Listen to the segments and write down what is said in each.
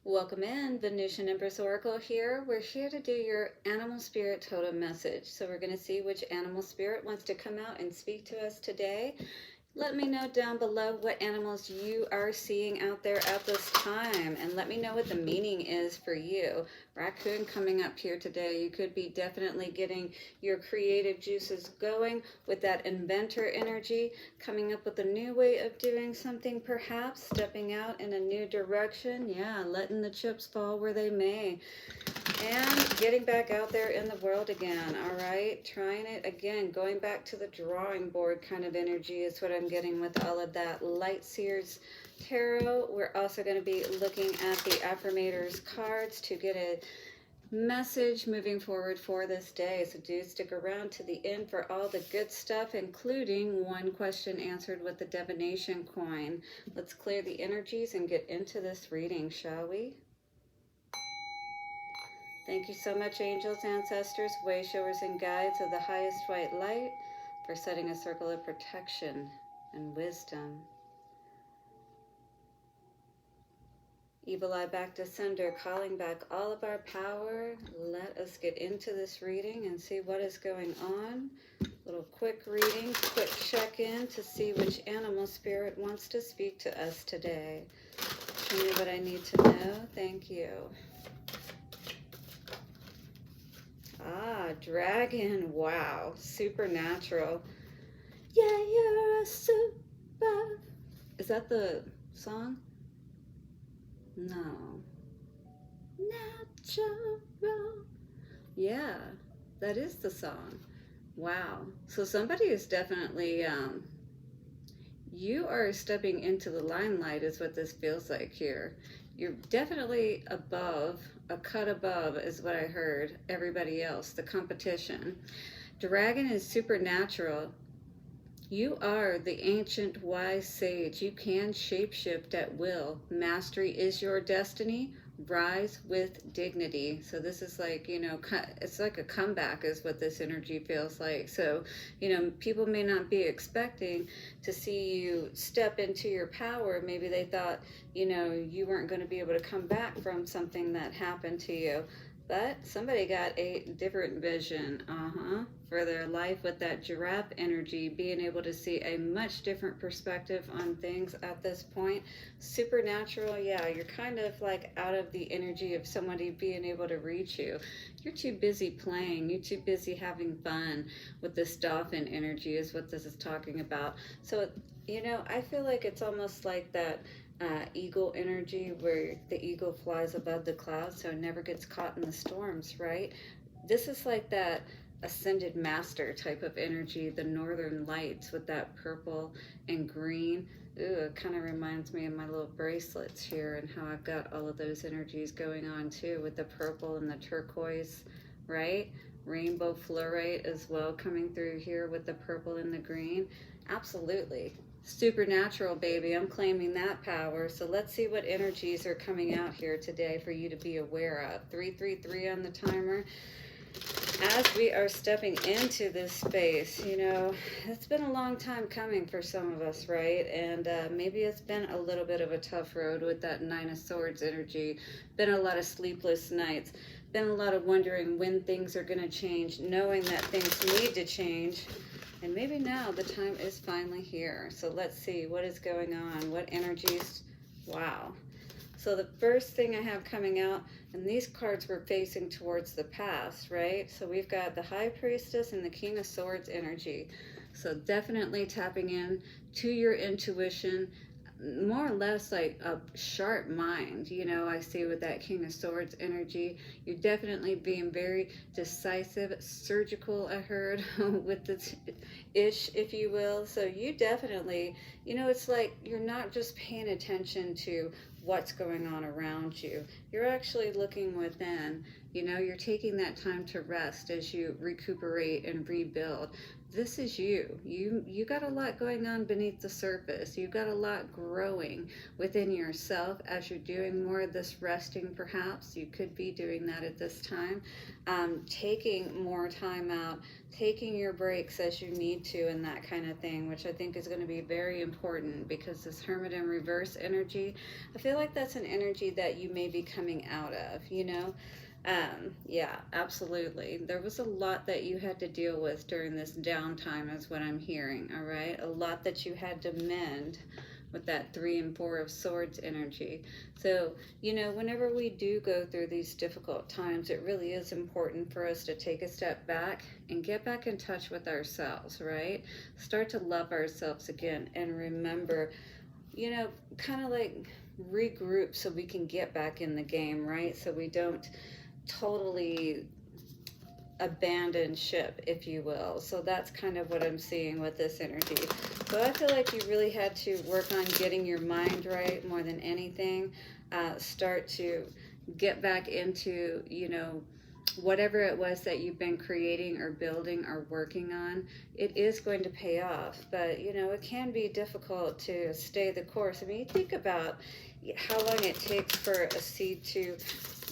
Welcome in, Venusian Empress Oracle here. We're here to do your animal spirit totem message. So we're going to see which animal spirit wants to come out and speak to us today. Let me know down below what animals you are seeing out there at this time, and let me know what the meaning is for you. Raccoon coming up here today. You could be definitely getting your creative juices going with that inventor energy, coming up with a new way of doing something, perhaps stepping out in a new direction. Yeah, letting the chips fall where they may. And getting back out there in the world again, all right? Trying it again, going back to the drawing board kind of energy is what I'm getting with all of that. Light Seers Tarot. We're also going to be looking at the Affirmators cards to get a message moving forward for this day. So do stick around to the end for all the good stuff, including one question answered with the divination coin. Let's clear the energies and get into this reading, shall we? Thank you so much, angels, ancestors, way showers, and guides of the highest white light, for setting a circle of protection and wisdom. Evil eye back to sender, calling back all of our power. Let us get into this reading and see what is going on. Little quick reading, quick check-in to see which animal spirit wants to speak to us today. Show me what I need to know. Thank you. Ah, dragon. Wow. Supernatural. Yeah, you're a super. Is that the song? No. Natural. Yeah, that is the song. Wow. So somebody is definitely, you are stepping into the limelight is what this feels like here. You're definitely above, a cut above is what I heard, everybody else, the competition. Dragon is supernatural. You are the ancient wise sage. You can shapeshift at will. Mastery is your destiny. Rise with dignity. So this is like, you know, it's like a comeback is what this energy feels like. So, you know, people may not be expecting to see you step into your power. Maybe they thought, you know, you weren't going to be able to come back from something that happened to you. But somebody got a different vision, for their life with that giraffe energy, being able to see a much different perspective on things at this point. Supernatural, yeah, you're kind of like out of the energy of somebody being able to reach you. You're too busy playing. You're too busy having fun with this dolphin energy is what this is talking about. So, you know, I feel like it's almost like that eagle energy where the eagle flies above the clouds so it never gets caught in the storms, right? This is like that ascended master type of energy, the northern lights with that purple and green. Ooh, it kind of reminds me of my little bracelets here and how I've got all of those energies going on too with the purple and the turquoise, right? Rainbow fluorite as well coming through here with the purple and the green. Absolutely. Supernatural, baby. I'm claiming that power. So let's see what energies are coming out here today for you to be aware of. 333 on the timer. As we are stepping into this space, you know, it's been a long time coming for some of us, right? And maybe it's been a little bit of a tough road with that Nine of Swords energy. Been a lot of sleepless nights. Been a lot of wondering when things are going to change, knowing that things need to change. And maybe now the time is finally here. So let's see what is going on. What energies? Wow. So the first thing I have coming out, and these cards were facing towards the past, right? So we've got the High Priestess and the King of Swords energy. So definitely tapping in to your intuition, more or less like a sharp mind, you know, I see with that King of Swords energy. You're definitely being very decisive, surgical, I heard, with the ish, if you will. So you definitely, you know, it's like you're not just paying attention to what's going on around you. You're actually looking within You know, you're taking that time to rest as you recuperate and rebuild. This is you. You got a lot going on beneath the surface. You've got a lot growing within yourself as you're doing more of this resting. Perhaps you could be doing that at this time, taking more time out, taking your breaks as you need to, and that kind of thing, which I think is going to be very important, because this Hermit in reverse energy, I feel like that's an energy that you may be coming out of, you know. Yeah, absolutely. There was a lot that you had to deal with during this downtime, is what I'm hearing, all right? A lot that you had to mend with that 3 and 4 of Swords energy. So, you know, whenever we do go through these difficult times, it really is important for us to take a step back and get back in touch with ourselves, right? Start to love ourselves again, and remember, you know, kind of like regroup so we can get back in the game, right? So we don't totally abandon ship, if you will. So that's kind of what I'm seeing with this energy. So I feel like you really had to work on getting your mind right more than anything. Start to get back into, you know, whatever it was that you've been creating or building or working on. It is going to pay off, but you know, it can be difficult to stay the course. I mean, you think about how long it takes for a seed to,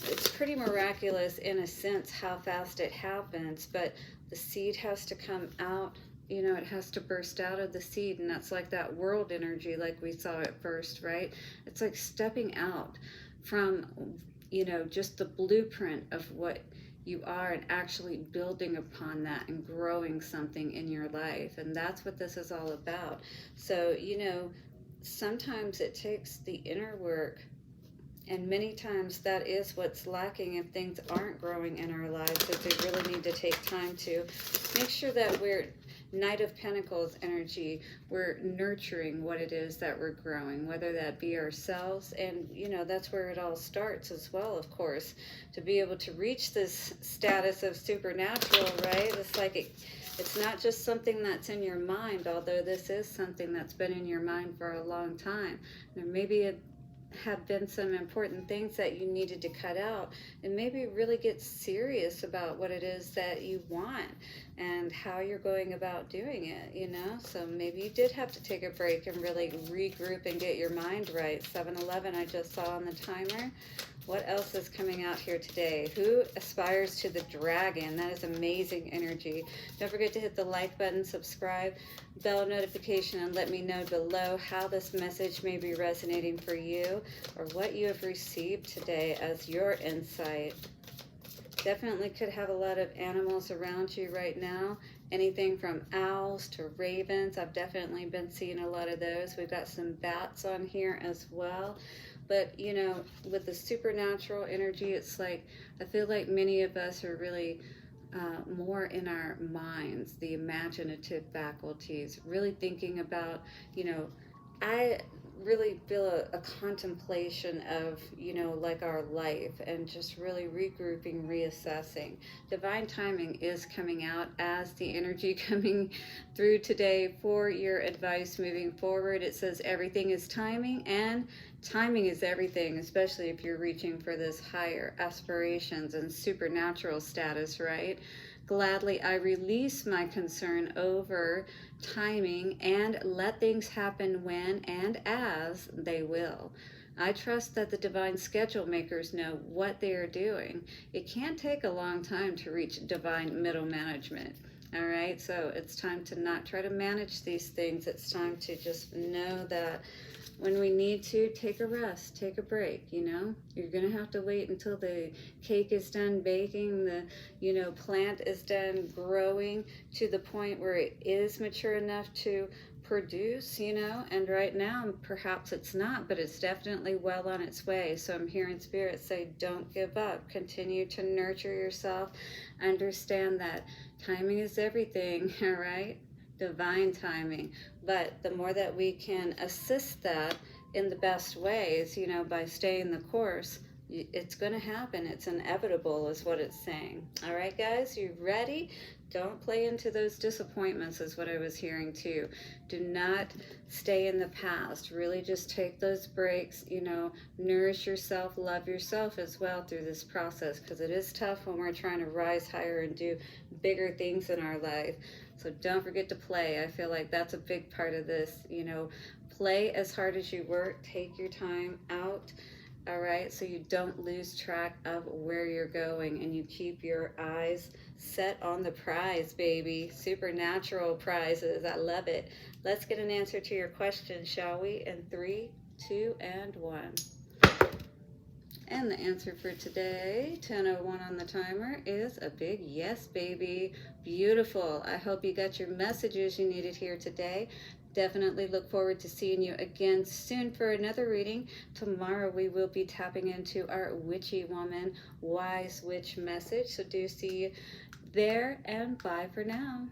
it's pretty miraculous in a sense how fast it happens, but the seed has to come out, you know, it has to burst out of the seed, and that's like that world energy like we saw at first, right? It's like stepping out from, you know, just the blueprint of what you are, and actually building upon that and growing something in your life. And that's what this is all about. So, you know, sometimes it takes the inner work, and many times that is what's lacking if things aren't growing in our lives, is we really need to take time to make sure that we're Knight of Pentacles energy, we're nurturing what it is that we're growing, whether that be ourselves. And you know, that's where it all starts as well, of course, to be able to reach this status of supernatural, right? It's like it's not just something that's in your mind, although this is something that's been in your mind for a long time. There maybe have been some important things that you needed to cut out, and maybe really get serious about what it is that you want and how you're going about doing it, you know. So maybe you did have to take a break and really regroup and get your mind right. 7-11 I just saw on the timer. What else is coming out here today? Who aspires to the dragon? That is amazing energy. Don't forget to hit the like button, subscribe, bell notification, and let me know below how this message may be resonating for you, or what you have received today as your insight. Definitely could have a lot of animals around you right now. Anything from owls to ravens. I've definitely been seeing a lot of those. We've got some bats on here as well. But, you know, with the supernatural energy, it's like, I feel like many of us are really more in our minds, the imaginative faculties, really thinking about, you know, I really feel a contemplation of, you know, like our life, and just really regrouping, reassessing. Divine timing is coming out as the energy coming through today for your advice moving forward. It says everything is timing, and timing is everything, especially if you're reaching for this higher aspirations and supernatural status, right? Gladly I release my concern over timing and let things happen when and as they will. I trust that the divine schedule makers know what they are doing. It can take a long time to reach divine middle management. All right, so it's time to not try to manage these things. It's time to just know that when we need to, take a rest, take a break, you know. You're going to have to wait until the cake is done baking, the, you know, plant is done growing to the point where it is mature enough to produce, you know. And right now, perhaps it's not, but it's definitely well on its way. So I'm hearing Spirit say, don't give up. Continue to nurture yourself. Understand that timing is everything, all right? Divine timing. But the more that we can assist that in the best ways, you know, by staying the course, It's going to happen. It's inevitable is what it's saying. All right, guys, you ready? Don't play into those disappointments is what I was hearing too. Do not stay in the past. Really just take those breaks, you know, nourish yourself, love yourself as well through this process, because it is tough when we're trying to rise higher and do bigger things in our life. So don't forget to play. I feel like that's a big part of this, you know, play as hard as you work, take your time out. All right, so you don't lose track of where you're going and you keep your eyes set on the prize, baby. Supernatural prizes. I love it. Let's get an answer to your question, shall we? In 3, 2, and 1. And the answer for today, 10:01 on the timer, is a big yes, baby. Beautiful. I hope you got your messages you needed here today. Definitely look forward to seeing you again soon for another reading. Tomorrow we will be tapping into our Witchy Woman Wise Witch message. So do see you there, and bye for now.